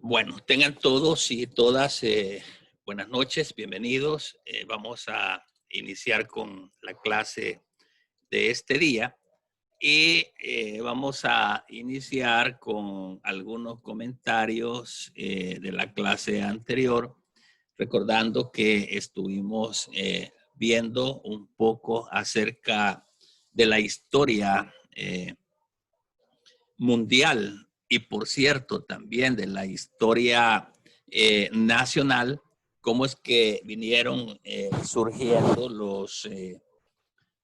Bueno, tengan todos y todas buenas noches, bienvenidos. Vamos a iniciar con la clase de este día y vamos a iniciar con algunos comentarios de la clase anterior, recordando que estuvimos viendo un poco acerca de la historia mundial y, por cierto, también de la historia nacional, cómo es que vinieron surgiendo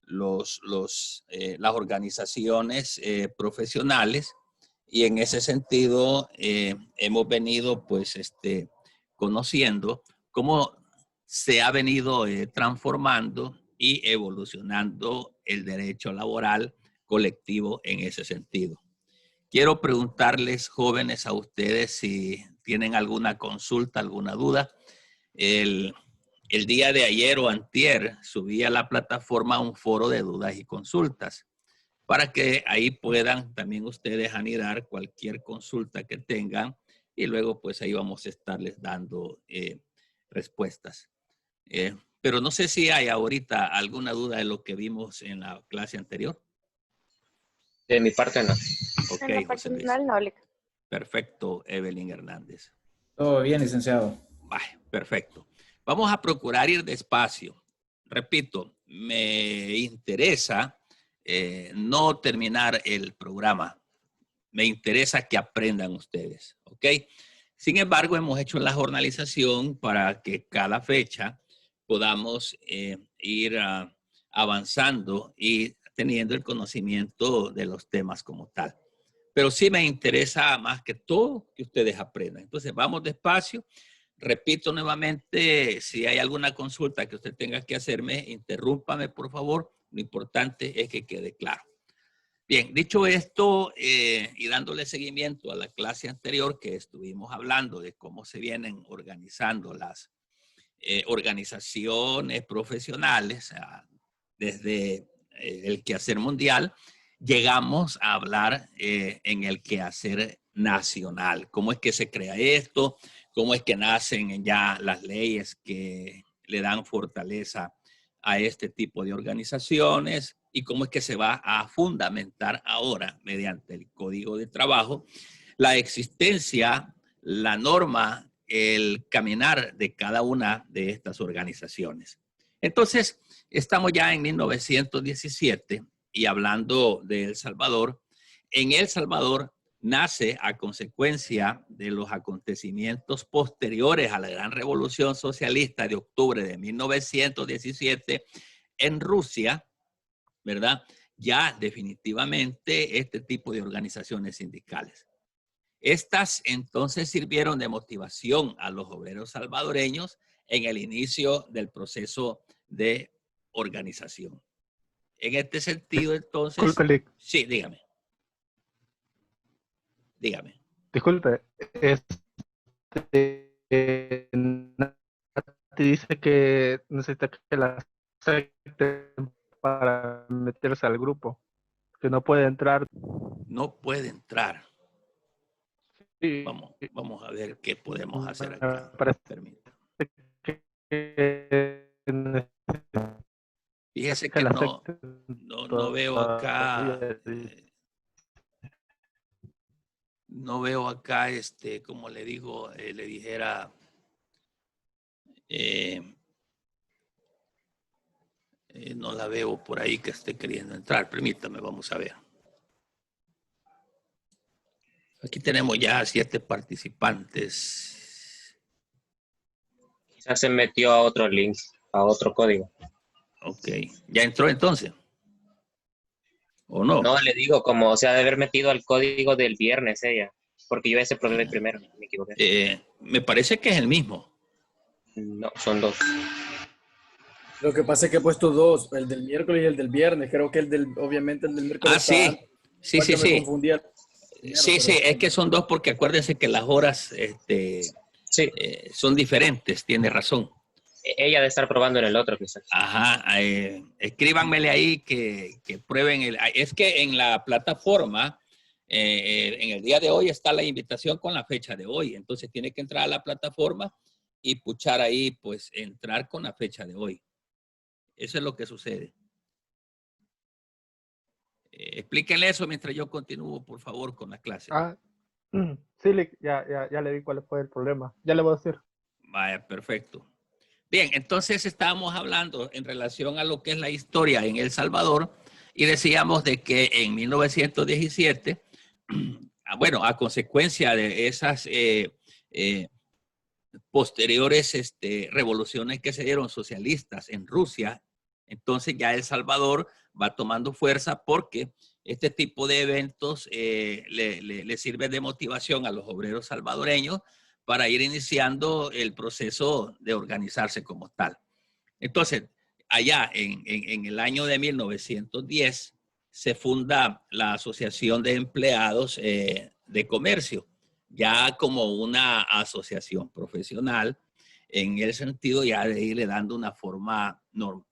las organizaciones profesionales, y en ese sentido hemos venido pues conociendo cómo se ha venido transformando y evolucionando el derecho laboral colectivo en ese sentido. Quiero preguntarles, jóvenes, a ustedes si tienen alguna consulta, alguna duda. El día de ayer o antier subí a la plataforma un foro de dudas y consultas para que ahí puedan también ustedes anidar cualquier consulta que tengan y luego pues ahí vamos a estarles dando respuestas. Pero no sé si hay ahorita alguna duda de lo que vimos en la clase anterior. De mi parte no. Ok, en la parte José Luis. final no le... Perfecto, Evelyn Hernández. Todo bien, licenciado. Vale, perfecto. Vamos a procurar ir despacio. Repito, me interesa no terminar el programa. Me interesa que aprendan ustedes, ¿ok? Sin embargo, hemos hecho la jornalización para que cada fecha podamos ir avanzando y teniendo el conocimiento de los temas como tal. Pero sí me interesa más que todo que ustedes aprendan. Entonces, vamos despacio. Repito nuevamente, si hay alguna consulta que usted tenga que hacerme, interrúmpame, por favor. Lo importante es que quede claro. Bien, dicho esto, y dándole seguimiento a la clase anterior que estuvimos hablando de cómo se vienen organizando las organizaciones profesionales desde el quehacer mundial, llegamos a hablar en el quehacer nacional. ¿Cómo es que se crea esto? ¿Cómo es que nacen ya las leyes que le dan fortaleza a este tipo de organizaciones? ¿Y cómo es que se va a fundamentar ahora, mediante el Código de Trabajo, la existencia, la norma, el caminar de cada una de estas organizaciones? Entonces, estamos ya en 1917 y hablando de El Salvador. En El Salvador nace a consecuencia de los acontecimientos posteriores a la Gran Revolución Socialista de octubre de 1917 en Rusia, ¿verdad? Ya definitivamente este tipo de organizaciones sindicales. Estas entonces sirvieron de motivación a los obreros salvadoreños en el inicio del proceso de organización. En este sentido, entonces... Disculpe. Sí, dígame. Dígame. Disculpe. Te dice que necesita que la acepten para meterse al grupo. Que no puede entrar. No puede entrar. Sí. Vamos a ver qué podemos hacer acá. Permítame. Fíjese que no veo acá. No veo acá, como le digo, le dijera, no la veo por ahí que esté queriendo entrar. Permítame, vamos a ver. Aquí tenemos ya 7 participantes. Quizás se metió a otro link, a otro código. Ok. ¿Ya entró entonces? ¿O no? No, le digo, como se ha de haber metido al código del viernes ella, porque yo ese probé primero, me equivoqué. Me parece que es el mismo. No, son dos. Lo que pasa es que he puesto dos, el del miércoles y el del viernes. Creo que obviamente el del miércoles. Ah, sí. Sí. Me confundía. Sí, es que son dos porque acuérdense que las horas sí. Son diferentes, tiene razón. Ella debe estar probando en el otro, quizás. Ajá, escríbanmele ahí que prueben. Es que en la plataforma En el día de hoy está la invitación con la fecha de hoy. Entonces tiene que entrar a la plataforma y puchar ahí, pues entrar con la fecha de hoy. Eso es lo que sucede. Explíquenle eso mientras yo continúo, por favor, con la clase. Ah, sí, ya le di cuál fue el problema. Ya le voy a decir. Vaya, perfecto. Bien, entonces estábamos hablando en relación a lo que es la historia en El Salvador y decíamos de que en 1917, bueno, a consecuencia de esas posteriores revoluciones que se dieron socialistas en Rusia, entonces ya El Salvador va tomando fuerza porque este tipo de eventos le sirve de motivación a los obreros salvadoreños para ir iniciando el proceso de organizarse como tal. Entonces, allá en el año de 1910 se funda la Asociación de Empleados de Comercio, ya como una asociación profesional, en el sentido ya de irle dando una forma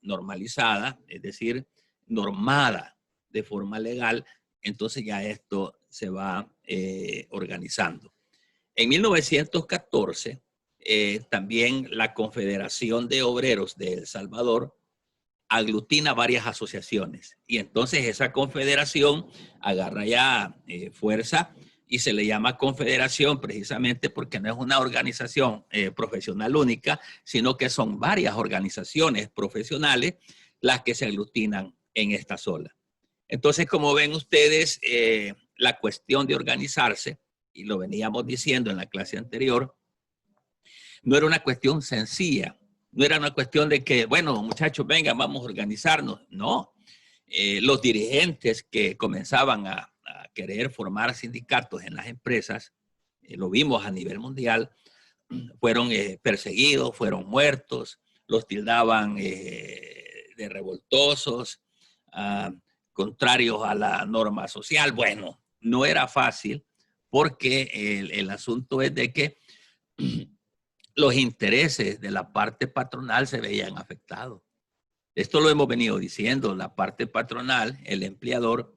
normalizada, es decir, normada de forma legal. Entonces ya esto se va organizando. En 1914, también la Confederación de Obreros de El Salvador aglutina varias asociaciones y entonces esa confederación agarra ya fuerza y se le llama confederación precisamente porque no es una organización profesional única, sino que son varias organizaciones profesionales las que se aglutinan en esta sola. Entonces, como ven ustedes, la cuestión de organizarse, y lo veníamos diciendo en la clase anterior, no era una cuestión sencilla, no era una cuestión de que, bueno, muchachos, vengan, vamos a organizarnos. No, los dirigentes que comenzaban a querer formar sindicatos en las empresas, lo vimos a nivel mundial, fueron perseguidos, fueron muertos, los tildaban de revoltosos, contrarios a la norma social. Bueno, no era fácil porque el asunto es de que los intereses de la parte patronal se veían afectados. Esto lo hemos venido diciendo, la parte patronal, el empleador,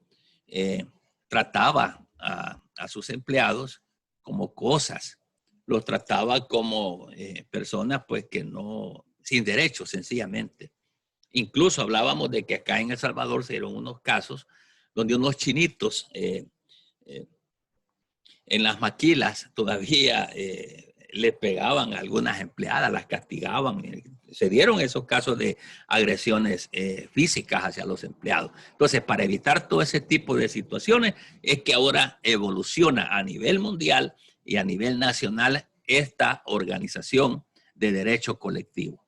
trataba a sus empleados como cosas, los trataba como personas pues que no, sin derechos sencillamente. Incluso hablábamos de que acá en El Salvador se dieron unos casos donde unos chinitos en las maquilas todavía le pegaban a algunas empleadas, las castigaban. Se dieron esos casos de agresiones físicas hacia los empleados. Entonces, para evitar todo ese tipo de situaciones, es que ahora evoluciona a nivel mundial y a nivel nacional esta organización de derecho colectivo.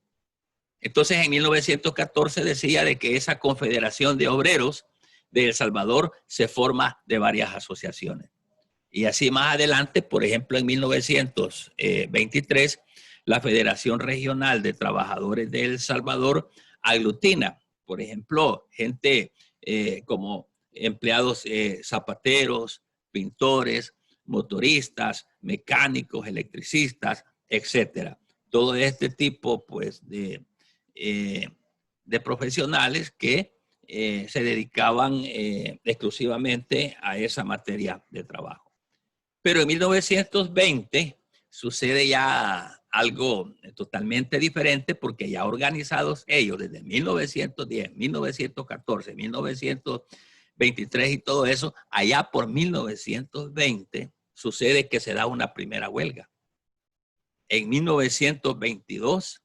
Entonces, en 1914 decía de que esa Confederación de Obreros de El Salvador se forma de varias asociaciones. Y así más adelante, por ejemplo, en 1923, la Federación Regional de Trabajadores de El Salvador aglutina, por ejemplo, gente como empleados zapateros, pintores, motoristas, mecánicos, electricistas, etcétera. Todo este tipo, pues, de profesionales que se dedicaban exclusivamente a esa materia de trabajo. Pero en 1920 sucede ya algo totalmente diferente porque ya organizados ellos desde 1910, 1914, 1923 y todo eso, allá por 1920 sucede que se da una primera huelga. En 1922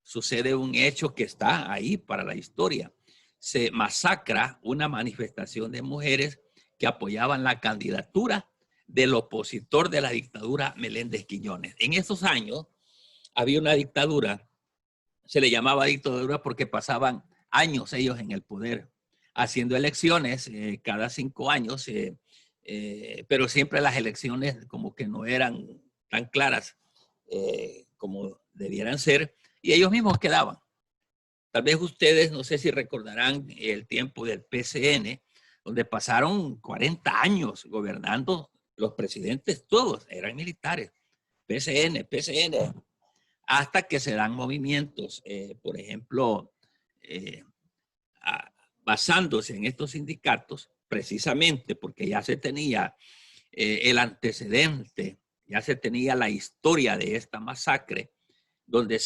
sucede un hecho que está ahí para la historia. Se masacra una manifestación de mujeres que apoyaban la candidatura del opositor de la dictadura Meléndez Quiñones. En esos años había una dictadura, se le llamaba dictadura porque pasaban años ellos en el poder, haciendo elecciones cada 5 años, pero siempre las elecciones como que no eran tan claras como debieran ser, y ellos mismos quedaban. Tal vez ustedes, no sé si recordarán el tiempo del PCN, donde pasaron 40 años gobernando. Los presidentes todos eran militares, PCN, hasta que se dan movimientos, por ejemplo, basándose en estos sindicatos, precisamente porque ya se tenía el antecedente, ya se tenía la historia de esta masacre, donde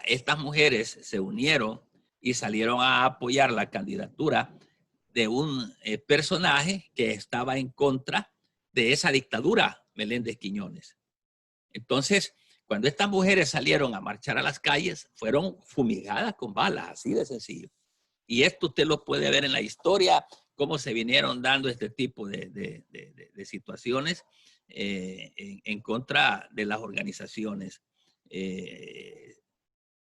estas mujeres se unieron y salieron a apoyar la candidatura de un personaje que estaba en contra de esa dictadura, Meléndez Quiñones. Entonces, cuando estas mujeres salieron a marchar a las calles, fueron fumigadas con balas, así de sencillo. Y esto usted lo puede ver en la historia, cómo se vinieron dando este tipo de situaciones en contra de las organizaciones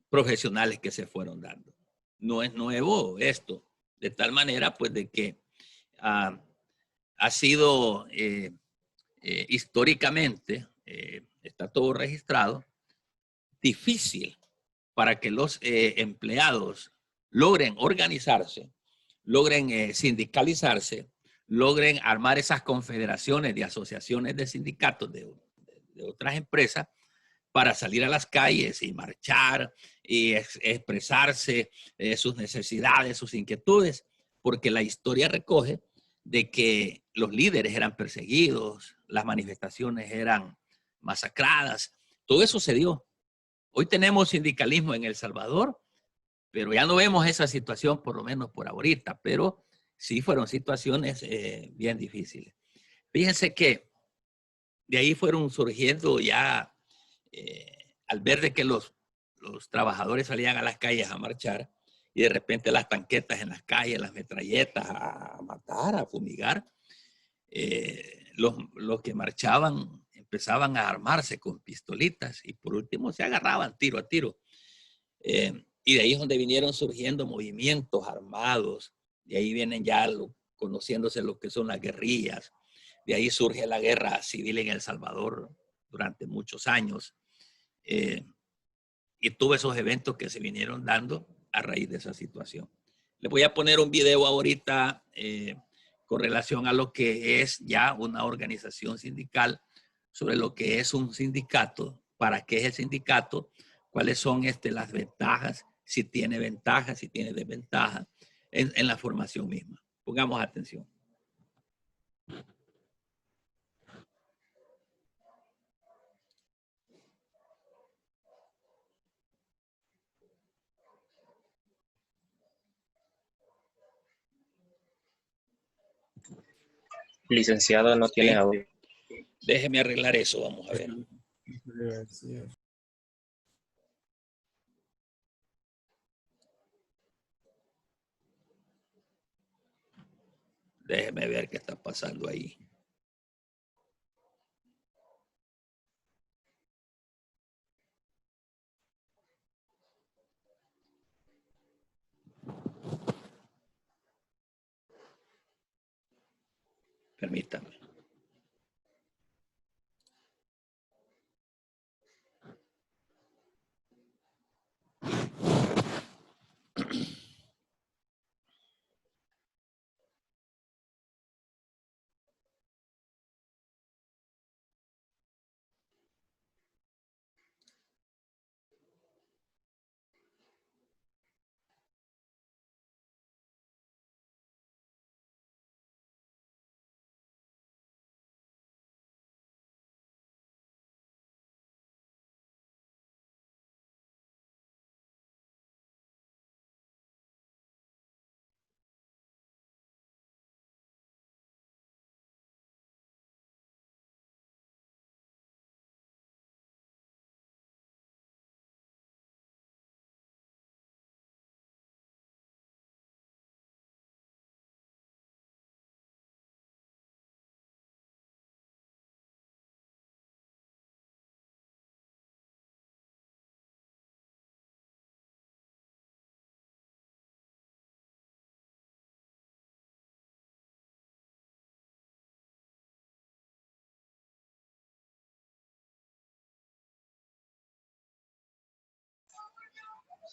profesionales que se fueron dando. No es nuevo esto, de tal manera pues de que ha sido históricamente, está todo registrado, difícil para que los empleados logren organizarse, logren sindicalizarse, logren armar esas confederaciones de asociaciones de sindicatos de otras empresas para salir a las calles y marchar y expresarse sus necesidades, sus inquietudes, porque la historia recoge de que los líderes eran perseguidos, las manifestaciones eran masacradas, todo eso se dio. Hoy tenemos sindicalismo en El Salvador, pero ya no vemos esa situación, por lo menos por ahorita, pero sí fueron situaciones bien difíciles. Fíjense que de ahí fueron surgiendo ya, al ver de que los trabajadores salían a las calles a marchar y de repente las tanquetas en las calles, las metralletas a matar, a fumigar, los que marchaban empezaban a armarse con pistolitas y por último se agarraban tiro a tiro. Y de ahí es donde vinieron surgiendo movimientos armados, de ahí vienen ya conociéndose lo que son las guerrillas, de ahí surge la guerra civil en El Salvador durante muchos años, y tuvo esos eventos que se vinieron dando a raíz de esa situación. Les voy a poner un video ahorita con relación a lo que es ya una organización sindical, sobre lo que es un sindicato, para qué es el sindicato, cuáles son las ventajas, si tiene ventajas, si tiene desventajas en la formación misma. Pongamos atención. Licenciado, no tiene audio. Déjeme arreglar eso, vamos a ver. Déjeme ver qué está pasando ahí. Permítame.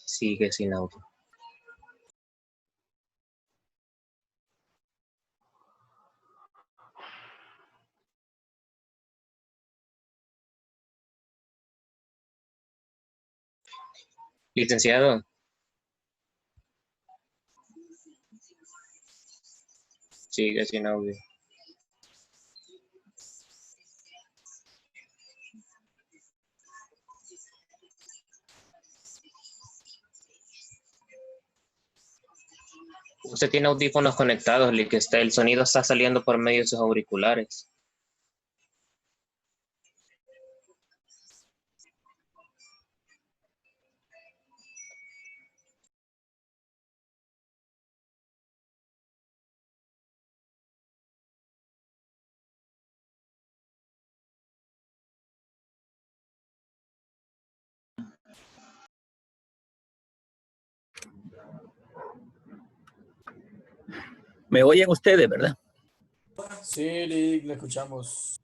Sigue sin audio. Licenciado. Sigue sin audio. Usted tiene audífonos conectados, Lick, el sonido está saliendo por medio de sus auriculares. ¿Me oyen ustedes, verdad? Sí, Lick, le escuchamos.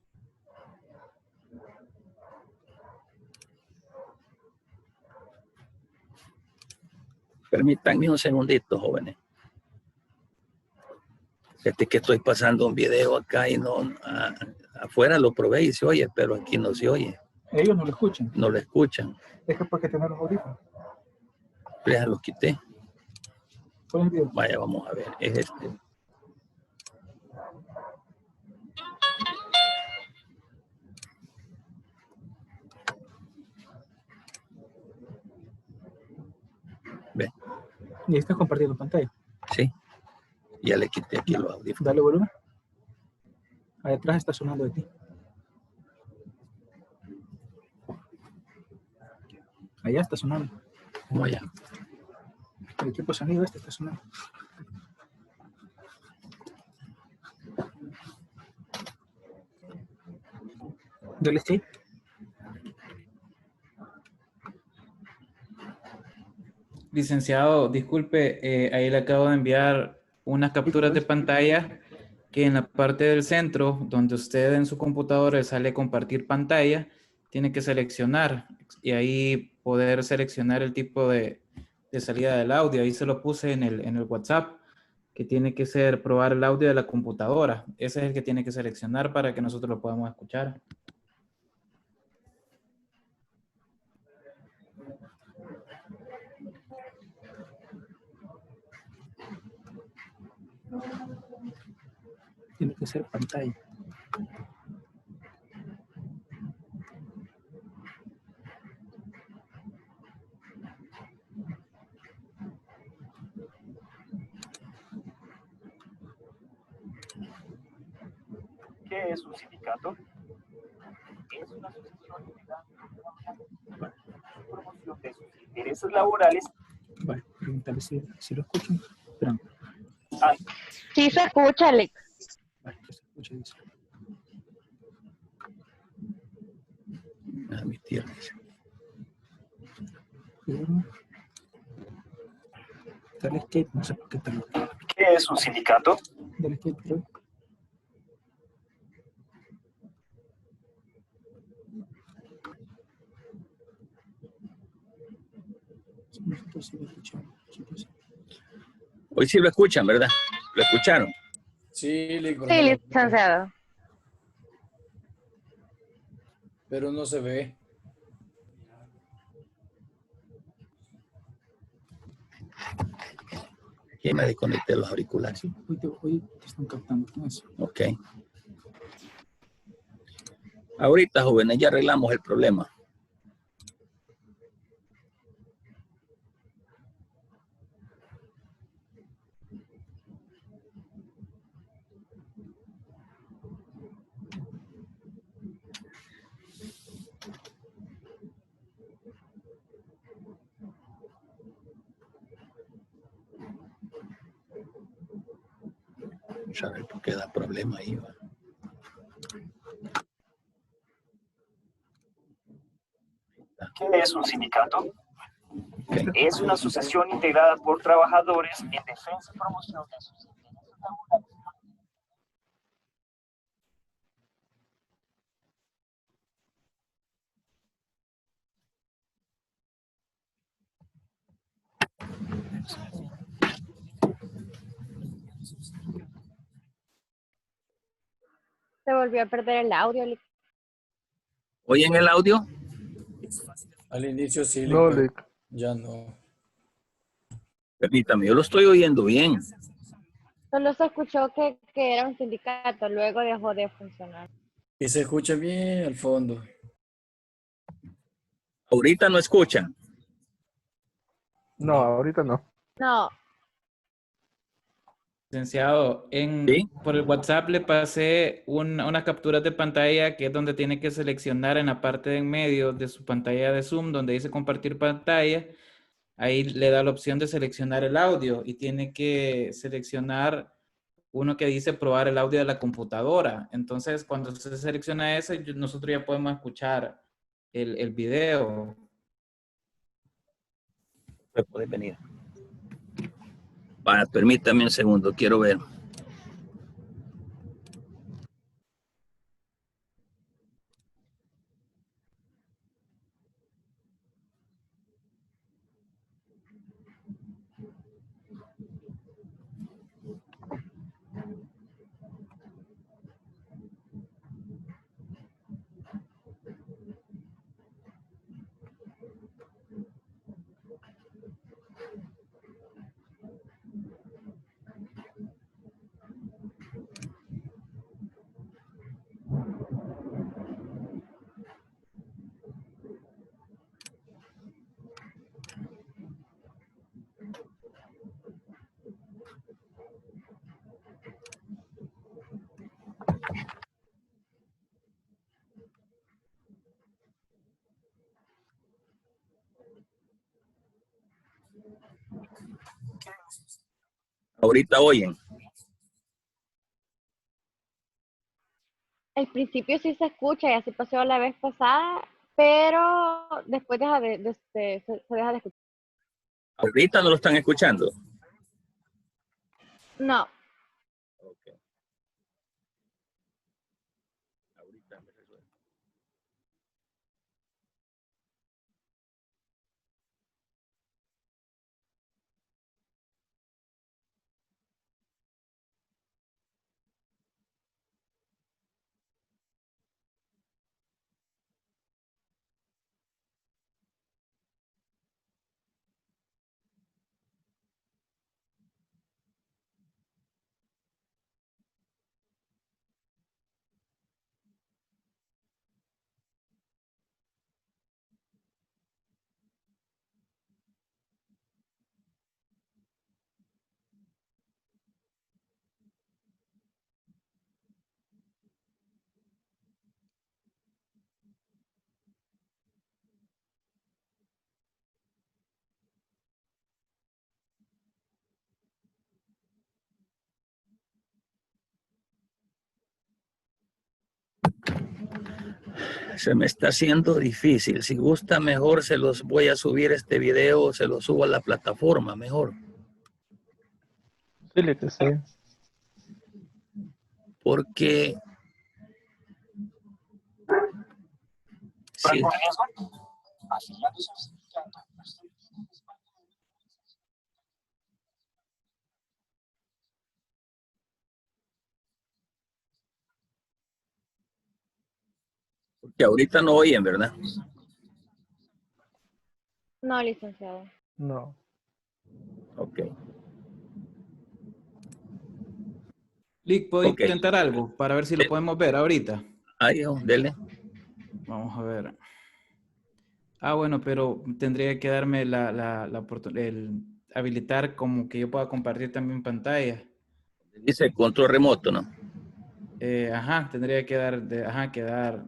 Permítanme un segundito, jóvenes. Fíjate que estoy pasando un video acá y no, afuera lo probé y se oye, pero aquí no se oye. Ellos no lo escuchan. No lo escuchan. Es que porque tener los audífonos. Ya los quité. ¿Cuál es el video? Vaya, vamos a ver. Es este. Ve, Y estás compartiendo pantalla. sí. Ya le quité aquí los audífonos. Dale volumen. Ahí atrás está sonando de ti. Allá está sonando. Como allá. El equipo de sonido este está sonando. Dale escape. Licenciado, disculpe, ahí le acabo de enviar unas capturas de pantalla que en la parte del centro, donde usted en su computadora sale compartir pantalla, tiene que seleccionar y ahí poder seleccionar el tipo de salida del audio. Ahí se lo puse en el WhatsApp, que tiene que ser probar el audio de la computadora. Ese es el que tiene que seleccionar para que nosotros lo podamos escuchar. Tiene que ser pantalla. ¿Qué es un sindicato? Es una asociación de promoción de sus intereses laborales. Vale, pregúntale si lo escuchan. Espera. Sí se escucha, Alex. Vale, que se escuche, dice. A mis tierras. Dale escape, no sé por qué tal. ¿Qué es un sindicato? Dale escape, creo. Nosotros sí lo escuchamos. Hoy sí lo escuchan, ¿verdad? ¿Lo escucharon? Sí, Lick, Sí, licenciado. pero no se ve. Aquí me desconecté los auriculares. Sí, hoy te están captando con eso. Ok. Ahorita, jóvenes, ya arreglamos el problema. Vamos a ver por qué da problema ahí. ¿Va? ¿Qué es un sindicato? Okay. Es una asociación integrada por trabajadores en defensa y promoción de sus intereses laborales. Se volvió a perder el audio, Alex. ¿Oyen el audio? Al inicio sí, Lick, No, pero Lick. ya no. Permítame, yo lo estoy oyendo bien. Solo se escuchó que era un sindicato, luego dejó de funcionar. Y se escucha bien al fondo. Ahorita no escuchan. No, ahorita no. No, Licenciado, ¿Sí? por el WhatsApp le pasé unas capturas de pantalla que es donde tiene que seleccionar en la parte de en medio de su pantalla de Zoom, donde dice compartir pantalla. Ahí le da la opción de seleccionar el audio y tiene que seleccionar uno que dice probar el audio de la computadora. Entonces, cuando se selecciona ese, nosotros ya podemos escuchar el video. Pues puede venir. Permítame un segundo, quiero ver. Ahorita oyen. al principio sí se escucha y así pasó la vez pasada, pero después se deja de escuchar. Ahorita no lo están escuchando. No, Ok. Ahorita me resuelvo. Se me está haciendo difícil. Si gusta, mejor se los voy a subir este video, se lo subo a la plataforma, mejor. Sí, que sí. Porque si, porque ahorita no oyen, ¿verdad? no, licenciado. No. Ok. Lick, ¿puedo Ok. intentar algo para ver si lo podemos ver ahorita? Ahí, dele. Vamos a ver. Ah, bueno, pero tendría que darme el habilitar como que yo pueda compartir también pantalla. Dice control remoto, ¿no? Ajá, tendría que dar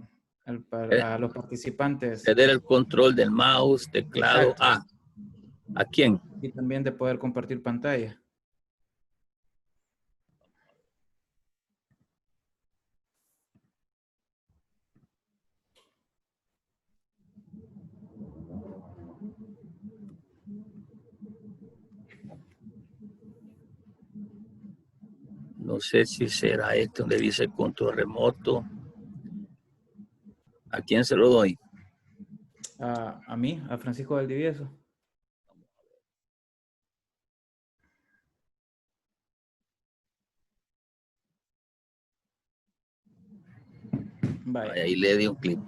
a los participantes. Ceder el control del mouse, teclado. Exacto. ¿A quién? Y también de poder compartir pantalla. No sé si será este donde dice control remoto. ¿A quién se lo doy? A mí, a Francisco Valdivieso. Vaya. Ahí le di un clic.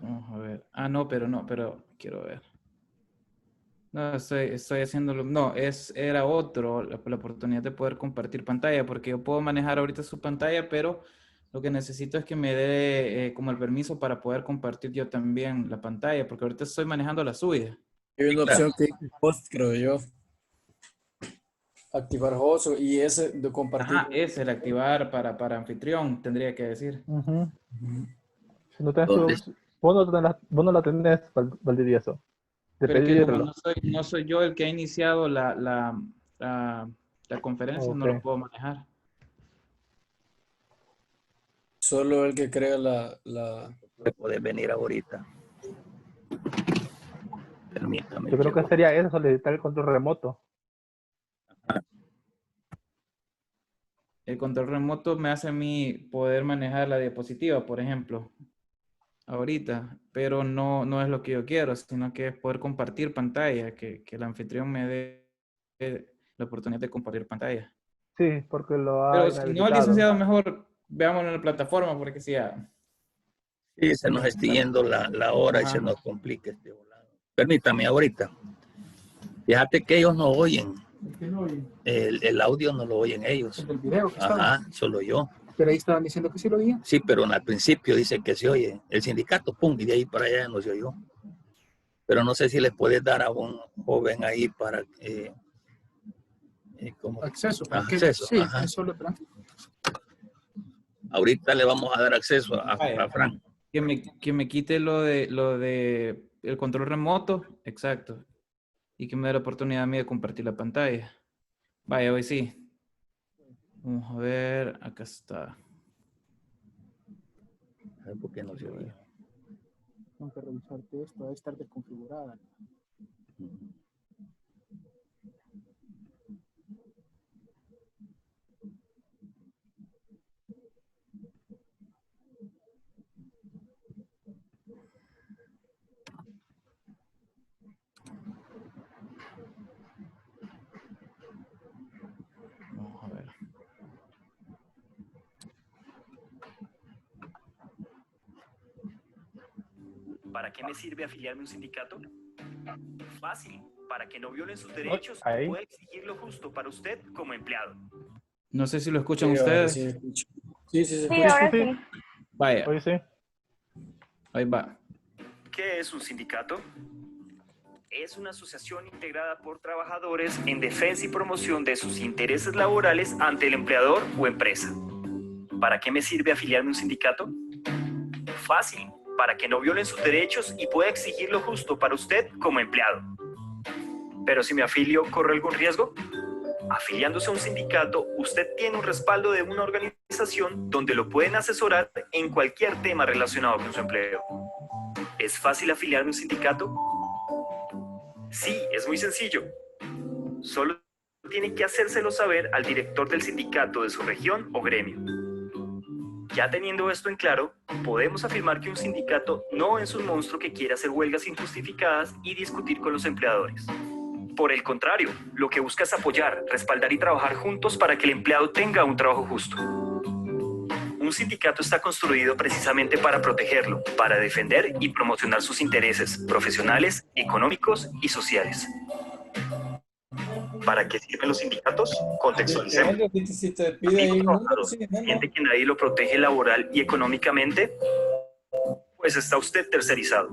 Vamos a ver. Ah, no, pero quiero ver. No, estoy haciéndolo. No, era otro, la oportunidad de poder compartir pantalla, porque yo puedo manejar ahorita su pantalla, pero lo que necesito es que me dé como el permiso para poder compartir yo también la pantalla, porque ahorita estoy manejando la suya. Hay una Claro. opción que dice host, creo yo. Activar host y ese de compartir. Ajá, es el activar para anfitrión, tendría que decir. Ujú. Si no tenés ¿Dónde? vos no la tenés, Valdivieso. De Pero es que como pedirlo. no soy yo el que ha iniciado la conferencia, no Ok. lo puedo manejar. Solo el que crea la Puedes venir ahorita. Permítame. Yo creo que sería eso, solicitar el control remoto. El control remoto me hace a mí poder manejar la diapositiva, por ejemplo, ahorita, pero no es lo que yo quiero, sino que es poder compartir pantalla, que el anfitrión me dé la oportunidad de compartir pantalla. Sí, porque lo ha Pero si no, inhabilitado. licenciado, mejor veámoslo en la plataforma, porque si ya... Sí, se nos está yendo la hora y Ajá. se nos complica este volado. Permítame ahorita. Fíjate que ellos no oyen. ¿El que no oye? El audio no lo oyen ellos. El del video que estaba. Ajá, solo yo. Pero ahí estaban diciendo que sí lo oía. Sí, pero al principio dicen que se oye. El sindicato, pum, y de ahí para allá no se oyó. Pero no sé si les puedes dar a un joven ahí para como Acceso. porque- acceso. Sí, Ajá. eso lo plan. Ahorita le vamos a dar acceso a Fran. Que me quite lo de el control remoto, exacto. Y que me dé la oportunidad a mí de compartir la pantalla. Vaya, hoy sí. Vamos a ver, acá está. A ver por qué no se oye. Tengo que revisarte esto, debe estar desconfigurada. Vamos a ver. ¿Para qué me sirve afiliarme a un sindicato? Fácil, para que no violen sus derechos ahí. y pueda exigir lo justo para usted como empleado. No sé si lo escuchan Sí, ahora ustedes. sí me escucho. Sí, se Sí, escucha. ahora sí. sí. Vaya, Hoy sí. ahí va. ¿Qué es un sindicato? Es una asociación integrada por trabajadores en defensa y promoción de sus intereses laborales ante el empleador o empresa. ¿Para qué me sirve afiliarme a un sindicato? Fácil, para que no violen sus derechos y pueda exigir lo justo para usted como empleado. Pero si me afilio, ¿corre algún riesgo? Afiliándose a un sindicato, usted tiene un respaldo de una organización donde lo pueden asesorar en cualquier tema relacionado con su empleo. ¿Es fácil afiliarme a un sindicato? Sí, es muy sencillo. Solo tiene que hacérselo saber al director del sindicato de su región o gremio. Ya teniendo esto en claro, podemos afirmar que un sindicato no es un monstruo que quiera hacer huelgas injustificadas y discutir con los empleadores. Por el contrario, lo que busca es apoyar, respaldar y trabajar juntos para que el empleado tenga un trabajo justo. Un sindicato está construido precisamente para protegerlo, para defender y promocionar sus intereses profesionales, económicos y sociales. ¿Para qué sirven los sindicatos? Contextualicemos. Si te pide ahí un número, sí, no, ¿Siente que nadie lo protege laboral y económicamente? Pues está usted tercerizado.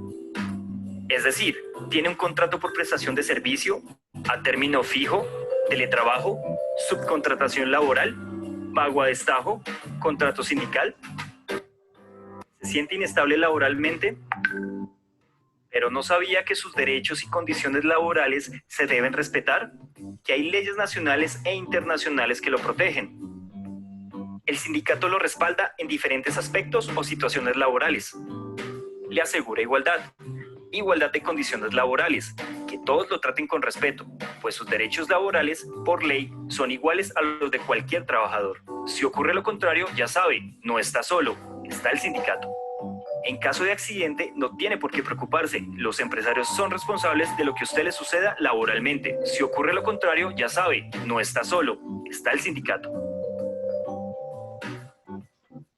Es decir, tiene un contrato por prestación de servicio, a término fijo, teletrabajo, subcontratación laboral, pago a destajo, contrato sindical. ¿Se siente inestable laboralmente? Pero no sabía que sus derechos y condiciones laborales se deben respetar, que hay leyes nacionales e internacionales que lo protegen. El sindicato lo respalda en diferentes aspectos o situaciones laborales. Le asegura igualdad de condiciones laborales, que todos lo traten con respeto, pues sus derechos laborales, por ley, son iguales a los de cualquier trabajador. Si ocurre lo contrario, ya sabe, no está solo, está el sindicato. En caso de accidente, no tiene por qué preocuparse. Los empresarios son responsables de lo que a usted le suceda laboralmente. Si ocurre lo contrario, ya sabe, no está solo, está el sindicato.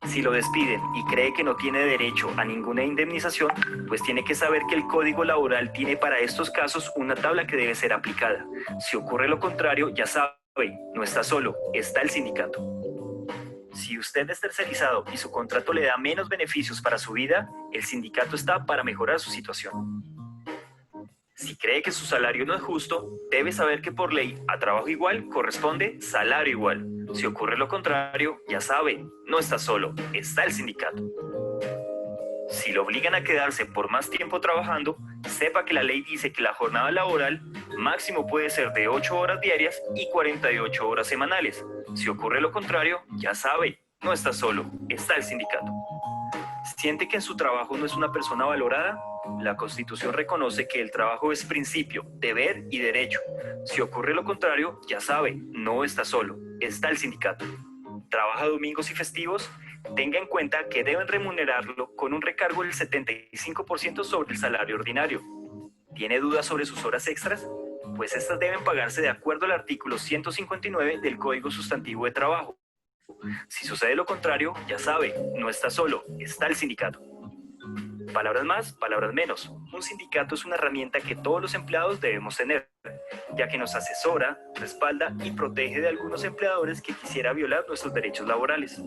Si lo despiden y cree que no tiene derecho a ninguna indemnización, pues tiene que saber que el Código Laboral tiene para estos casos una tabla que debe ser aplicada. Si ocurre lo contrario, ya sabe, no está solo, está el sindicato. Si usted es tercerizado y su contrato le da menos beneficios para su vida, el sindicato está para mejorar su situación. Si cree que su salario no es justo, debe saber que por ley a trabajo igual corresponde salario igual. Si ocurre lo contrario, ya sabe, no está solo, está el sindicato. Si lo obligan a quedarse por más tiempo trabajando, sepa que la ley dice que la jornada laboral máximo puede ser de 8 horas diarias y 48 horas semanales. Si ocurre lo contrario, ya sabe, no está solo, está el sindicato. ¿Siente que en su trabajo no es una persona valorada? La Constitución reconoce que el trabajo es principio, deber y derecho. Si ocurre lo contrario, ya sabe, no está solo, está el sindicato. ¿Trabaja domingos y festivos? Tenga en cuenta que deben remunerarlo con un recargo del 75% sobre el salario ordinario. ¿Tiene dudas sobre sus horas extras? Pues estas deben pagarse de acuerdo al artículo 159 del Código Sustantivo de Trabajo. Si sucede lo contrario, ya sabe, no está solo, está el sindicato. Palabras más, palabras menos. Un sindicato es una herramienta que todos los empleados debemos tener, ya que nos asesora, respalda y protege de algunos empleadores que quisiera violar nuestros derechos laborales.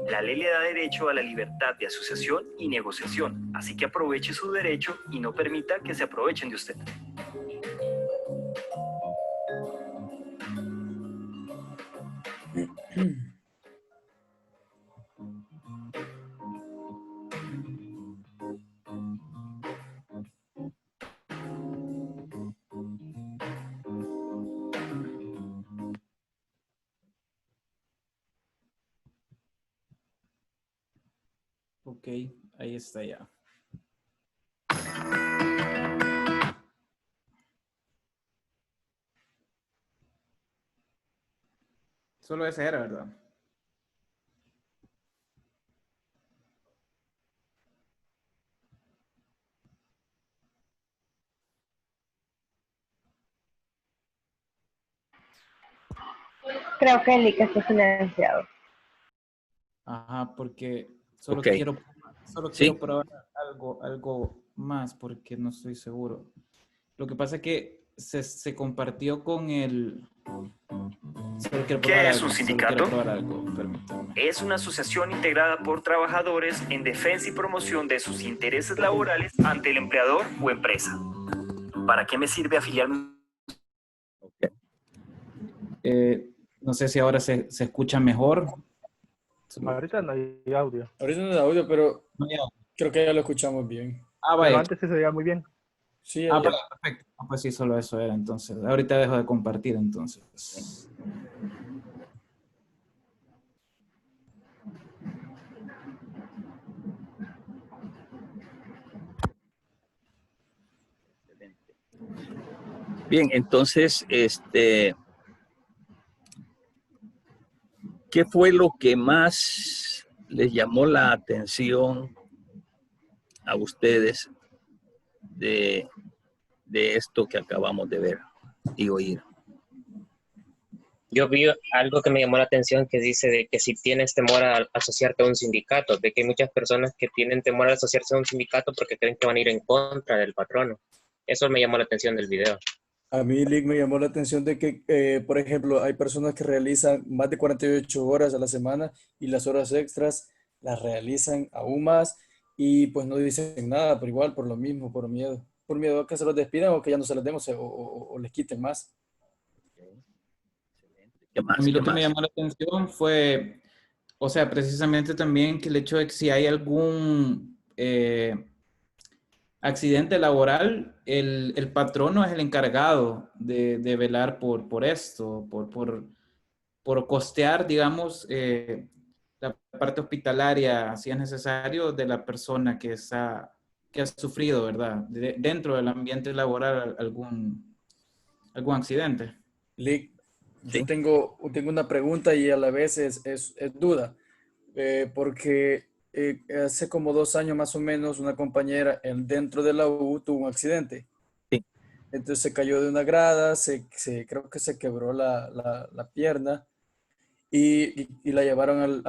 La ley le da derecho a la libertad de asociación y negociación, así que aproveche su derecho y no permita que se aprovechen de usted. Ok, ahí está ya. Solo ese era, ¿verdad? Creo que el link está silenciado. Ajá, porque solo Ok. quiero Sí. probar algo más porque no estoy seguro. Lo que pasa es que se compartió con el... Solo quiero ¿Qué probar es algo, un solo sindicato? quiero probar algo, permítame. Es una asociación integrada por trabajadores en defensa y promoción de sus intereses laborales ante el empleador o empresa. ¿Para qué me sirve afiliarme? No sé si ahora se escucha mejor. Ahorita no hay audio. Ahorita no es audio, pero No hay audio. creo que ya lo escuchamos bien. Ah, Pero vaya. antes se veía muy bien. Sí, Ah, ya- perfecto. Ah, pues sí, solo eso era entonces. Ahorita dejo de compartir entonces. Bien, entonces, ¿qué fue lo que más les llamó la atención a ustedes de esto que acabamos de ver y oír? Yo vi algo que me llamó la atención que dice de que si tienes temor a asociarte a un sindicato, de que hay muchas personas que tienen temor a asociarse a un sindicato porque creen que van a ir en contra del patrono. Eso me llamó la atención del video. A mí, Lick, me llamó la atención de que, por ejemplo, hay personas que realizan más de 48 horas a la semana y las horas extras las realizan aún más y pues no dicen nada, pero igual por lo mismo, por miedo a que se los despidan o que ya no se los demos o les quiten más. ¿Qué más? A mí lo ¿Qué que me más? llamó la atención fue, o sea, precisamente también que el hecho de que si hay algún accidente laboral, el patrono es el encargado de velar por esto, por costear, digamos, la parte hospitalaria, si es necesario, de la persona que ha sufrido, ¿verdad? Dentro del ambiente laboral algún accidente. Lick, Sí. yo tengo una pregunta y a la vez es duda, porque hace como 2 años más o menos una compañera dentro de la U tuvo un accidente. Sí. Entonces se cayó de una grada, creo que se quebró la pierna y la llevaron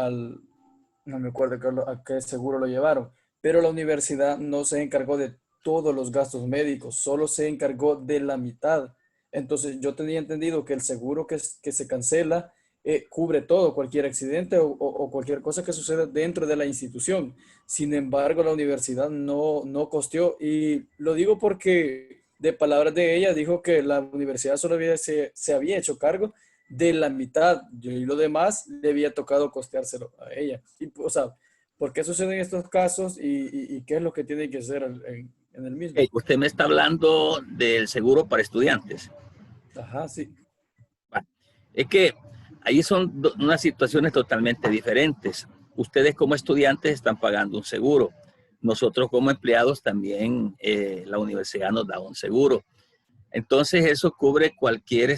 no me acuerdo a qué seguro lo llevaron, pero la universidad no se encargó de todos los gastos médicos, solo se encargó de la mitad. Entonces yo tenía entendido que el seguro que se cancela cubre todo, cualquier accidente o cualquier cosa que suceda dentro de la institución. Sin embargo, la universidad no costeó, y lo digo porque de palabras de ella dijo que la universidad solo se había hecho cargo de la mitad y lo demás le había tocado costeárselo a ella. Y, o sea, ¿por qué suceden estos casos y qué es lo que tiene que hacer en el mismo? Usted me está hablando del seguro para estudiantes. Ajá, sí. Bueno, es que ahí son unas situaciones totalmente diferentes. Ustedes como estudiantes están pagando un seguro. Nosotros como empleados también, la universidad nos da un seguro. Entonces eso cubre cualquier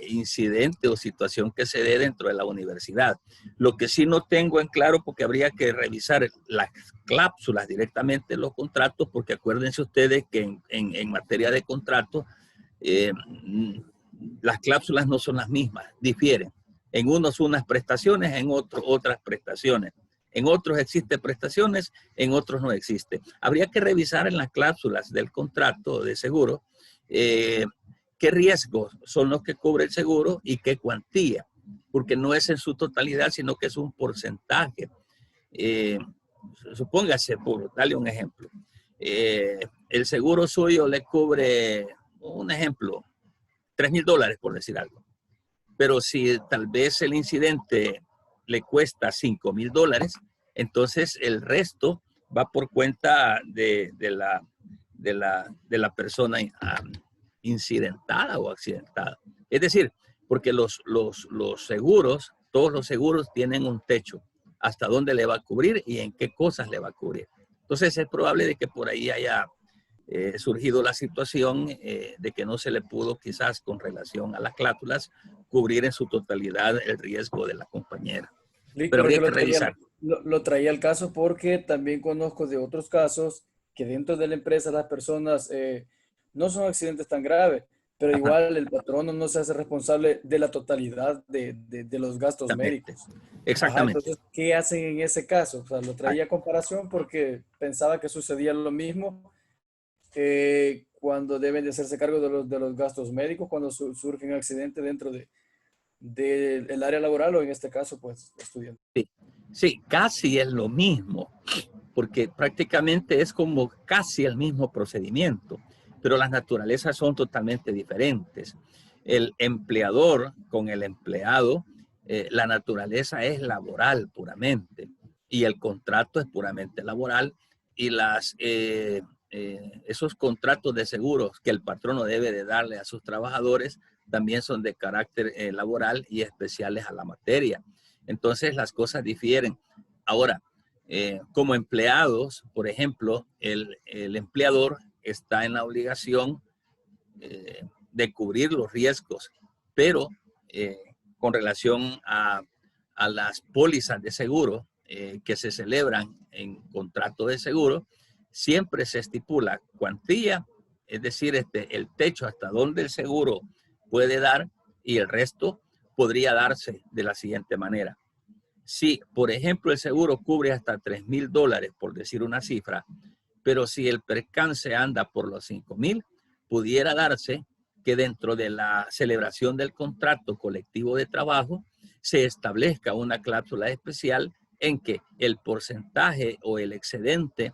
incidente o situación que se dé dentro de la universidad. Lo que sí no tengo en claro, porque habría que revisar las cláusulas directamente en los contratos, porque acuérdense ustedes que en materia de contrato, las cláusulas no son las mismas, difieren. En unos unas prestaciones, en otros otras prestaciones. En otros existen prestaciones, en otros no existe. Habría que revisar en las cláusulas del contrato de seguro qué riesgos son los que cubre el seguro y qué cuantía, porque no es en su totalidad, sino que es un porcentaje. Supóngase, por darle un ejemplo, el seguro suyo le cubre, un ejemplo, $3,000 por decir algo. Pero si tal vez el incidente le cuesta $5,000, entonces el resto va por cuenta de la persona incidentada o accidentada. Es decir, porque los seguros, todos los seguros tienen un techo, hasta dónde le va a cubrir y en qué cosas le va a cubrir. Entonces es probable de que por ahí haya surgido la situación de que no se le pudo quizás con relación a las cláusulas cubrir en su totalidad el riesgo de la compañera. Pero habría que revisar. Lo traía al caso porque también conozco de otros casos que dentro de la empresa las personas no son accidentes tan graves, pero igual el patrono no se hace responsable de la totalidad de los gastos médicos. Exactamente. Ajá, entonces, ¿qué hacen en ese caso? O sea, lo traía a comparación porque pensaba que sucedía lo mismo cuando deben de hacerse cargo de los gastos médicos cuando surgen accidentes dentro del área laboral o en este caso, pues, estudiante. Sí, casi es lo mismo, porque prácticamente es como casi el mismo procedimiento, pero las naturalezas son totalmente diferentes. El empleador con el empleado, la naturaleza es laboral puramente y el contrato es puramente laboral y esos contratos de seguros que el patrono debe de darle a sus trabajadores también son de carácter laboral y especiales a la materia. Entonces las cosas difieren. Ahora, como empleados, por ejemplo, el empleador está en la obligación de cubrir los riesgos, pero con relación a las pólizas de seguro que se celebran en contrato de seguro, siempre se estipula cuantía, es decir, el techo hasta donde el seguro puede dar y el resto podría darse de la siguiente manera. Si, por ejemplo, el seguro cubre hasta $3,000, por decir una cifra, pero si el percance anda por los 5,000, pudiera darse que dentro de la celebración del contrato colectivo de trabajo se establezca una cláusula especial en que el porcentaje o el excedente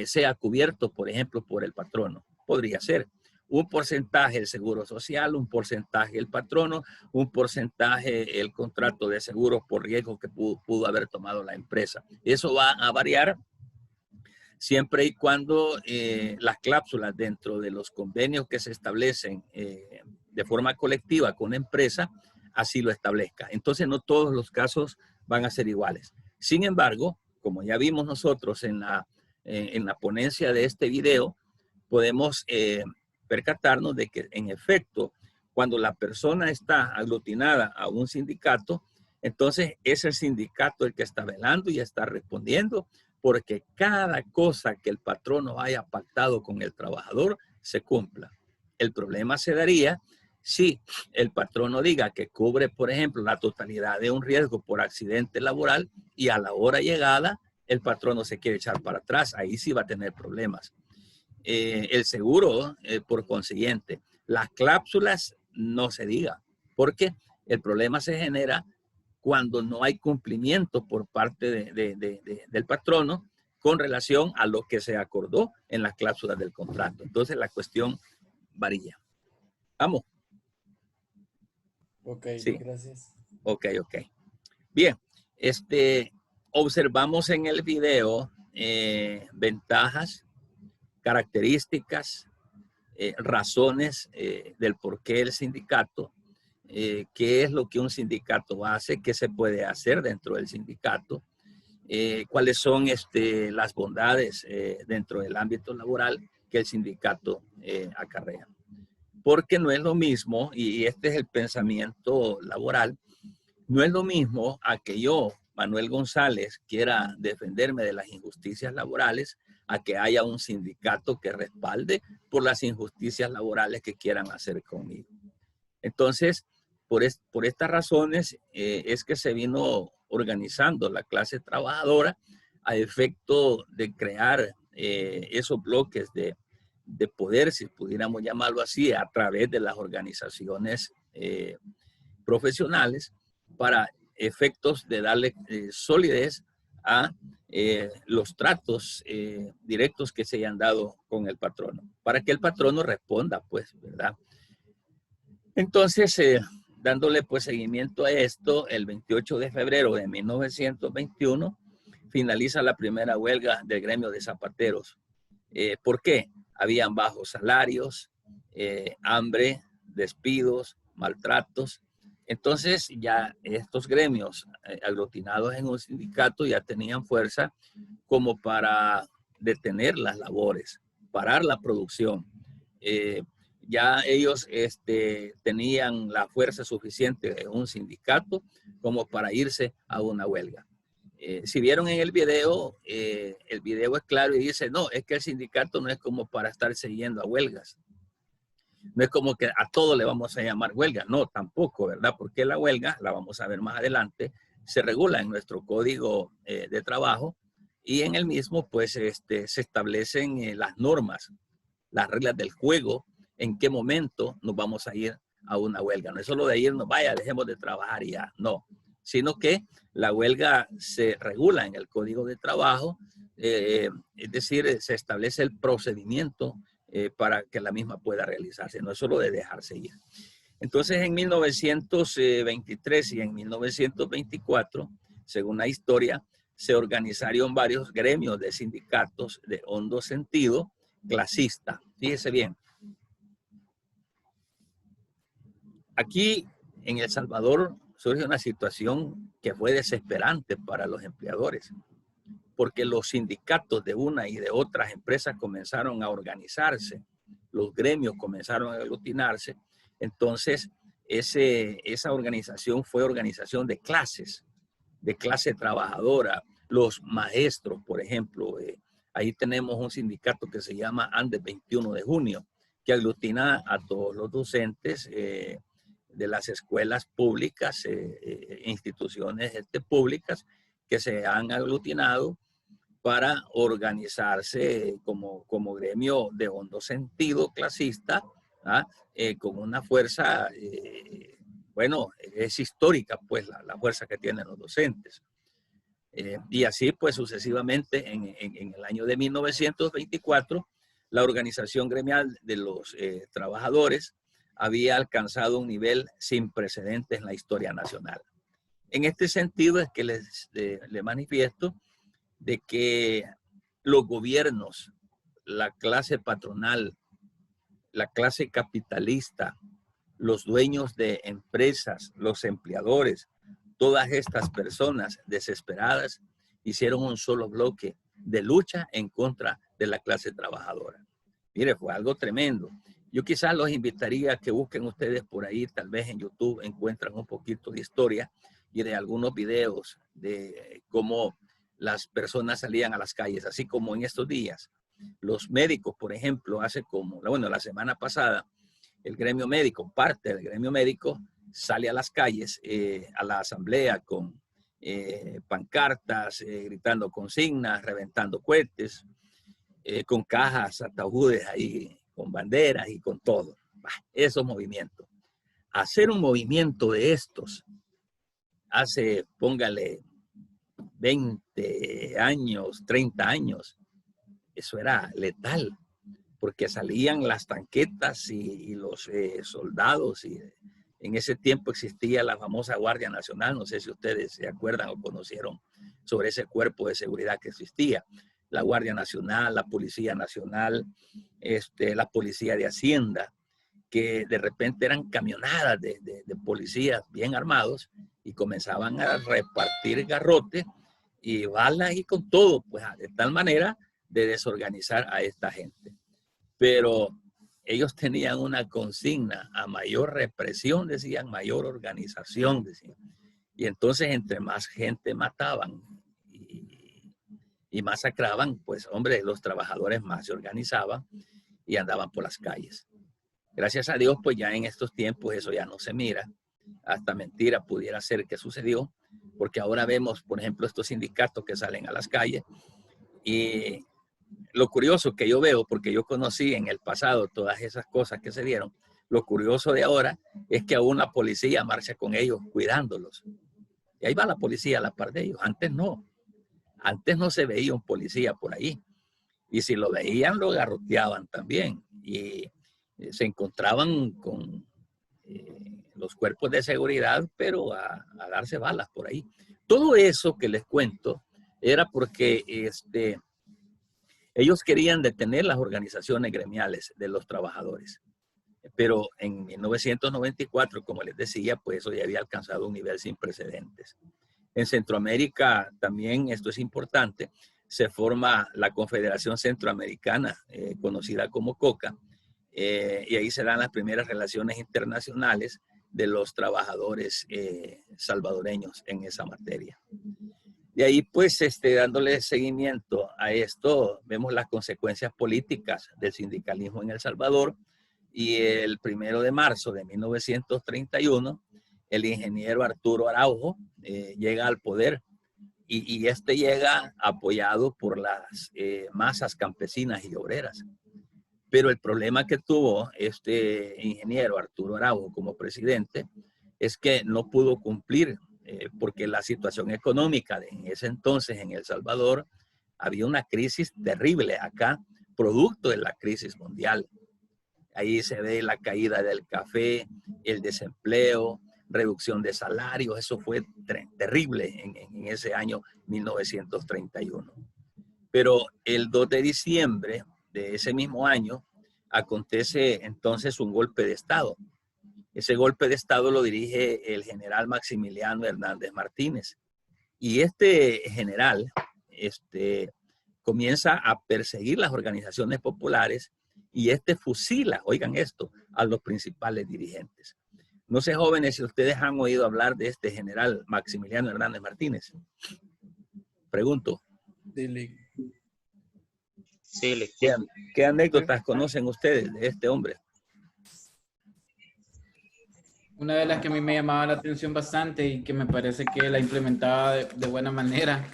sea cubierto, por ejemplo, por el patrono. Podría ser un porcentaje el seguro social, un porcentaje el patrono, un porcentaje el contrato de seguros por riesgo que pudo haber tomado la empresa. Eso va a variar siempre y cuando las cláusulas dentro de los convenios que se establecen de forma colectiva con la empresa así lo establezca. Entonces no todos los casos van a ser iguales. Sin embargo, como ya vimos nosotros en la ponencia de este video, podemos percatarnos de que en efecto, cuando la persona está aglutinada a un sindicato, entonces es el sindicato el que está velando y está respondiendo porque cada cosa que el patrono haya pactado con el trabajador se cumpla. El problema se daría Si el patrono diga que cubre, por ejemplo, la totalidad de un riesgo por accidente laboral y a la hora llegada el patrono se quiere echar para atrás, ahí sí va a tener problemas. El seguro, por consiguiente, las cláusulas no se diga, porque el problema se genera cuando no hay cumplimiento por parte del patrono con relación a lo que se acordó en las cláusulas del contrato. Entonces la cuestión varía. ¿Vamos? Ok, Sí. gracias. Ok. Bien, observamos en el video ventajas, características, razones del por qué el sindicato, qué es lo que un sindicato hace, qué se puede hacer dentro del sindicato, cuáles son las bondades dentro del ámbito laboral que el sindicato acarrea. Porque no es lo mismo, y este es el pensamiento laboral, no es lo mismo a que yo, Manuel González, quiera defenderme de las injusticias laborales, a que haya un sindicato que respalde por las injusticias laborales que quieran hacer conmigo. Entonces, por estas razones es que se vino organizando la clase trabajadora a efecto de crear esos bloques de poder, si pudiéramos llamarlo así, a través de las organizaciones profesionales para efectos de darle solidez a los tratos directos que se hayan dado con el patrono, para que el patrono responda, pues, ¿verdad? Entonces, dándole pues seguimiento a esto, el 28 de febrero de 1921 finaliza la primera huelga del gremio de zapateros. ¿Por qué? Habían bajos salarios, hambre, despidos, maltratos. Entonces ya estos gremios aglutinados en un sindicato ya tenían fuerza como para detener las labores, parar la producción. Ya ellos tenían la fuerza suficiente de un sindicato como para irse a una huelga. Si vieron en el video es claro y dice, no, es que el sindicato no es como para estar yendo a huelgas. No es como que a todo le vamos a llamar huelga. No, tampoco, ¿verdad? Porque la huelga, la vamos a ver más adelante, se regula en nuestro código de trabajo y en el mismo pues se establecen las normas, las reglas del juego, en qué momento nos vamos a ir a una huelga. No es solo de irnos, vaya, dejemos de trabajar y ya, no. Sino que la huelga se regula en el Código de Trabajo, es decir, se establece el procedimiento para que la misma pueda realizarse, no es solo de dejarse ir. Entonces, en 1923 y en 1924, según la historia, se organizaron varios gremios de sindicatos de hondo sentido clasista. Fíjese bien. Aquí en El Salvador surge una situación que fue desesperante para los empleadores, porque los sindicatos de una y de otras empresas comenzaron a organizarse, los gremios comenzaron a aglutinarse, entonces esa organización fue organización de clases, de clase trabajadora, los maestros, por ejemplo, ahí tenemos un sindicato que se llama Andes 21 de junio, que aglutina a todos los docentes de las escuelas públicas, instituciones públicas que se han aglutinado para organizarse como gremio de hondo sentido clasista, con una fuerza, bueno, es histórica pues la fuerza que tienen los docentes. Y así pues sucesivamente en el año de 1924, la organización gremial de los trabajadores había alcanzado un nivel sin precedentes en la historia nacional. En este sentido es que les manifiesto de que los gobiernos, la clase patronal, la clase capitalista, los dueños de empresas, los empleadores, todas estas personas desesperadas hicieron un solo bloque de lucha en contra de la clase trabajadora. Mire, fue algo tremendo. Yo quizás los invitaría a que busquen ustedes por ahí, tal vez en YouTube encuentran un poquito de historia y de algunos videos de cómo las personas salían a las calles, así como en estos días. Los médicos, por ejemplo, la semana pasada, el gremio médico, parte del gremio médico, sale a las calles, a la asamblea con pancartas, gritando consignas, reventando cohetes, con cajas, ataúdes ahí, con banderas y con todo. Esos movimientos. Hacer un movimiento de estos hace, póngale, 20 años, 30 años, eso era letal, porque salían las tanquetas y los soldados, y en ese tiempo existía la famosa Guardia Nacional, no sé si ustedes se acuerdan o conocieron sobre ese cuerpo de seguridad que existía, la Guardia Nacional, la Policía Nacional, la Policía de Hacienda, que de repente eran camionadas de policías bien armados y comenzaban a repartir garrote y balas y con todo, pues de tal manera de desorganizar a esta gente. Pero ellos tenían una consigna: a mayor represión, decían, mayor organización, decían. Y entonces entre más gente mataban y masacraban, pues hombre, los trabajadores más se organizaban y andaban por las calles. Gracias a Dios, pues ya en estos tiempos eso ya no se mira. Hasta mentira pudiera ser que sucedió, porque ahora vemos, por ejemplo, estos sindicatos que salen a las calles. Y lo curioso que yo veo, porque yo conocí en el pasado todas esas cosas que se dieron, lo curioso de ahora es que aún la policía marcha con ellos cuidándolos. Y ahí va la policía a la par de ellos. Antes no se veía un policía por ahí. Y si lo veían, lo garroteaban también. Y se encontraban con los cuerpos de seguridad, pero a darse balas por ahí. Todo eso que les cuento era porque ellos querían detener las organizaciones gremiales de los trabajadores. Pero en 1994, como les decía, pues eso ya había alcanzado un nivel sin precedentes. En Centroamérica también, esto es importante, se forma la Confederación Centroamericana, conocida como COCA, y ahí se dan las primeras relaciones internacionales de los trabajadores salvadoreños en esa materia. De ahí, pues, dándole seguimiento a esto, vemos las consecuencias políticas del sindicalismo en El Salvador, y el 1 de marzo de 1931, el ingeniero Arturo Araujo llega al poder, y llega apoyado por las masas campesinas y obreras. Pero el problema que tuvo este ingeniero Arturo Araujo como presidente es que no pudo cumplir, porque la situación económica en ese entonces en El Salvador, había una crisis terrible acá, producto de la crisis mundial. Ahí se ve la caída del café, el desempleo, reducción de salarios. Eso fue terrible en ese año 1931. Pero el 2 de diciembre de ese mismo año acontece entonces un golpe de Estado. Ese golpe de Estado lo dirige el general Maximiliano Hernández Martínez. Y este general comienza a perseguir las organizaciones populares y fusila, oigan esto, a los principales dirigentes. No sé, jóvenes, si ustedes han oído hablar de este general Maximiliano Hernández Martínez. Pregunto. Sí, ¿Qué anécdotas conocen ustedes de este hombre? Una de las que a mí me llamaba la atención bastante y que me parece que la implementaba de buena manera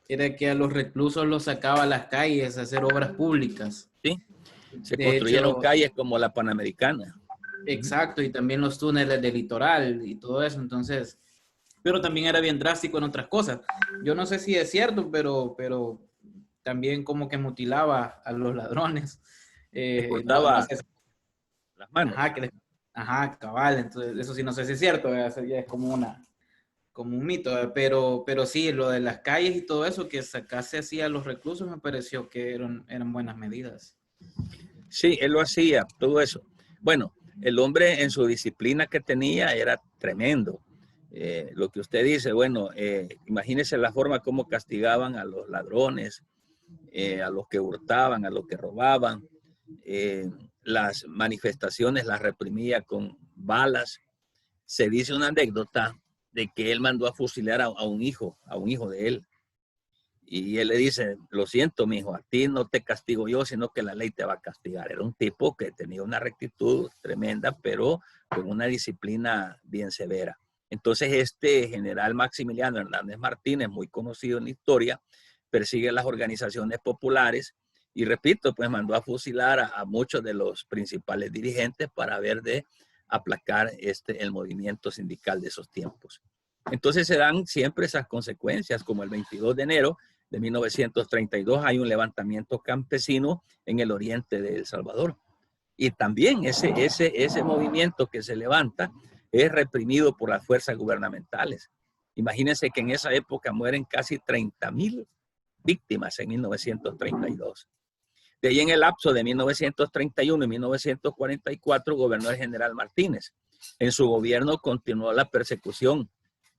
era que a los reclusos los sacaba a las calles a hacer obras públicas. Sí, se construyeron calles como la Panamericana. Exacto, y también los túneles del litoral y todo eso, entonces, pero también era bien drástico en otras cosas. Yo no sé si es cierto, pero también como que mutilaba a los ladrones. Cortaba las manos. Ajá, cabal, entonces eso sí no sé si es cierto, eso ya es como un mito, pero sí, lo de las calles y todo eso que sacase así a los reclusos me pareció que eran buenas medidas. Sí, él lo hacía, todo eso. Bueno, el hombre en su disciplina que tenía era tremendo. Lo que usted dice, bueno, imagínese la forma como castigaban a los ladrones, a los que hurtaban, a los que robaban. Las manifestaciones las reprimía con balas. Se dice una anécdota de que él mandó a fusilar a un hijo de él. Y él le dice, lo siento, mijo, a ti no te castigo yo, sino que la ley te va a castigar. Era un tipo que tenía una rectitud tremenda, pero con una disciplina bien severa. Entonces este general Maximiliano Hernández Martínez, muy conocido en la historia, persigue las organizaciones populares y, repito, pues mandó a fusilar a muchos de los principales dirigentes para ver de aplacar el movimiento sindical de esos tiempos. Entonces se dan siempre esas consecuencias, como el 22 de enero de 1932 hay un levantamiento campesino en el oriente de El Salvador. Y también ese movimiento que se levanta es reprimido por las fuerzas gubernamentales. Imagínense que en esa época mueren casi 30,000 víctimas en 1932. De ahí en el lapso de 1931 y 1944 gobernó el general Martínez. En su gobierno continuó la persecución,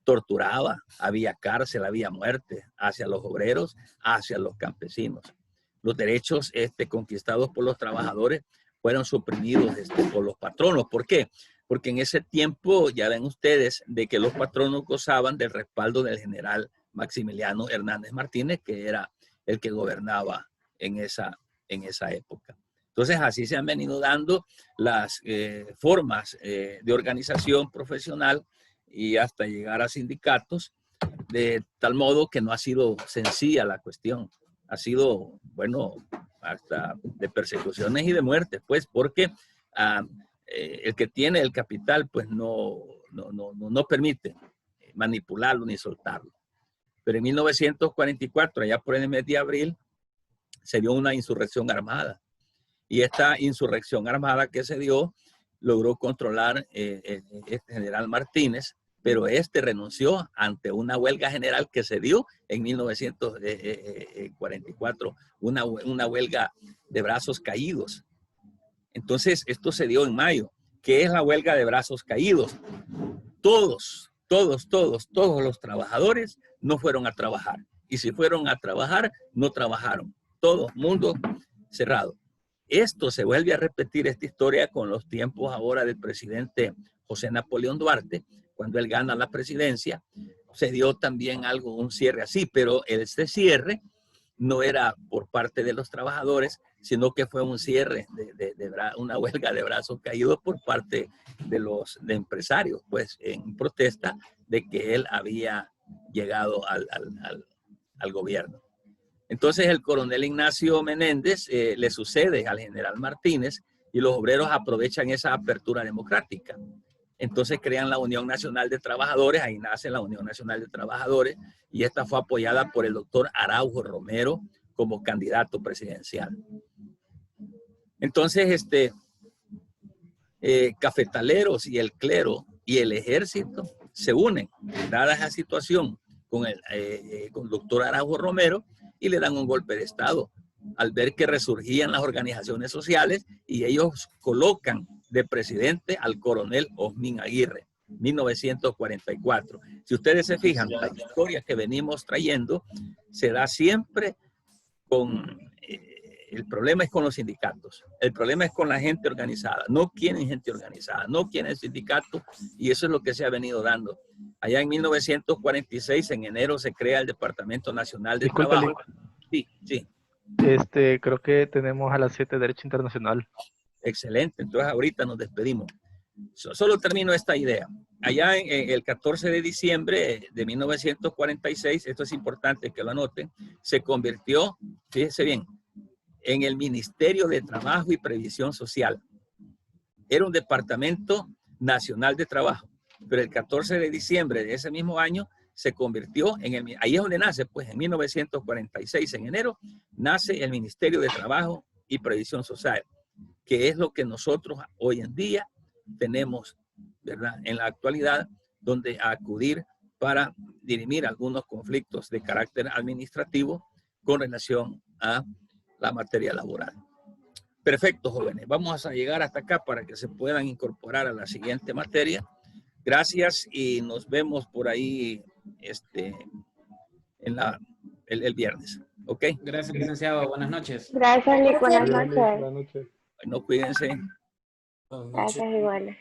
torturaba, había cárcel, había muerte hacia los obreros, hacia los campesinos. Los derechos conquistados por los trabajadores fueron suprimidos por los patronos. ¿Por qué? Porque en ese tiempo, ya ven ustedes, de que los patronos gozaban del respaldo del general Maximiliano Hernández Martínez, que era el que gobernaba en esa época. Entonces, así se han venido dando las formas de organización profesional y hasta llegar a sindicatos, de tal modo que no ha sido sencilla la cuestión. Ha sido, bueno, hasta de persecuciones y de muertes, pues, porque el que tiene el capital, pues, no permite manipularlo ni soltarlo. Pero en 1944, allá por el mes de abril, se dio una insurrección armada. Y esta insurrección armada que se dio, logró controlar este general Martínez, pero renunció ante una huelga general que se dio en 1944, una huelga de brazos caídos. Entonces, esto se dio en mayo. ¿Qué es la huelga de brazos caídos? Todos los trabajadores no fueron a trabajar. Y si fueron a trabajar, no trabajaron. Todo mundo cerrado. Esto se vuelve a repetir, esta historia, con los tiempos ahora del presidente José Napoleón Duarte. Cuando él gana la presidencia, se dio también un cierre así, pero este cierre no era por parte de los trabajadores, sino que fue un cierre una huelga de brazos caídos por parte de los empresarios, pues en protesta de que él había llegado al gobierno. Entonces el coronel Ignacio Menéndez le sucede al general Martínez y los obreros aprovechan esa apertura democrática. Entonces crean la Unión Nacional de Trabajadores, ahí nace la Unión Nacional de Trabajadores, y esta fue apoyada por el doctor Araujo Romero como candidato presidencial. Entonces, cafetaleros y el clero y el ejército se unen, dada esa situación, con el doctor Araujo Romero, y le dan un golpe de Estado al ver que resurgían las organizaciones sociales, y ellos colocan de presidente al coronel Osmin Aguirre, 1944. Si ustedes se fijan, la historia que venimos trayendo se da siempre con... el problema es con los sindicatos, el problema es con la gente organizada. No quieren gente organizada, no quieren sindicatos, y eso es lo que se ha venido dando. Allá en 1946, en enero, se crea el Departamento Nacional de Trabajo. Sí. Creo que tenemos a las 7 Derecho Internacional. Excelente, entonces ahorita nos despedimos. Solo termino esta idea. Allá en el 14 de diciembre de 1946, esto es importante que lo anoten, se convirtió, fíjense bien, en el Ministerio de Trabajo y Previsión Social. Era un Departamento Nacional de Trabajo, pero el 14 de diciembre de ese mismo año se convirtió ahí es donde nace, pues en 1946, en enero, nace el Ministerio de Trabajo y Previsión Social, que es lo que nosotros hoy en día tenemos, ¿verdad?, en la actualidad, donde acudir para dirimir algunos conflictos de carácter administrativo con relación a la materia laboral. Perfecto, jóvenes. Vamos a llegar hasta acá para que se puedan incorporar a la siguiente materia. Gracias y nos vemos por ahí el viernes. ¿Ok? Gracias, licenciado. Buenas noches. Gracias, Lick. Buenas noches. Buenas noches. Bueno, cuídense. Gracias, igual.